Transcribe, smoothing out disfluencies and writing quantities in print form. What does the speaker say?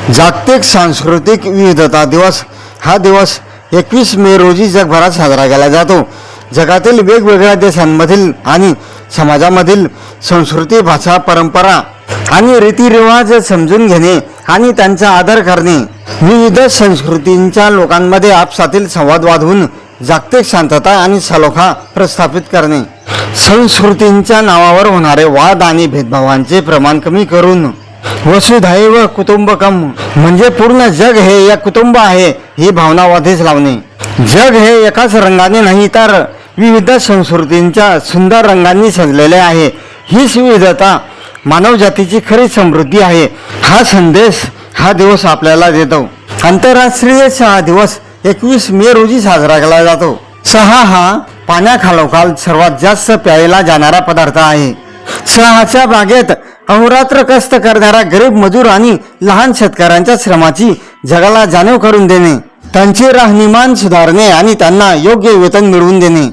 जागतिक सांस्कृतिक विविधता दिवस हा दिवस 21 मे रोजी जगभरात साजरा केला जातो. जगातील वेगवेगळ्या देशांमधील आणि समाजामधील संस्कृती, भाषा, परंपरा आणि रीतिरिवाज समजून घेणे आणि त्यांचा आदर करणे, विविध संस्कृतींच्या लोकांमध्ये आपसातील संवाद वाढवून जागतिक शांतता आणि सलोखा प्रस्थापित करणे, संस्कृतींच्या नावावर होणारे वाद आणि भेदभावांचे प्रमाण कमी करून वसुधैव कुटुंबकम म्हणजे पूर्ण जग हे एक कुटुंब आहे ही भावना वाढीस लावणे. जग हे एकाच रंगाने नाही तर विविध संस्कृतींच्या सुंदर रंगांनी सजलेले आहे. हीच विविधता मानवजातीची खरी समृद्धी आहे. हा संदेश हा दिवस आपल्याला देतो. आंतरराष्ट्रीय चहा दिवस 21 मे रोजी साजरा केला जातो. चहा हा पाण्याखालोखाल सर्वात जास्त प्यायला जाणारा पदार्थ आहे. चहाच्या बागेत अहोरात्र कष्ट करणाऱ्या गरीब मजूर आणि लहान शेतकऱ्यांच्या श्रमाची जगाला जाणीव करून देणे, त्यांचे राहणीमान सुधारणे आणि त्यांना योग्य वेतन मिळवून देणे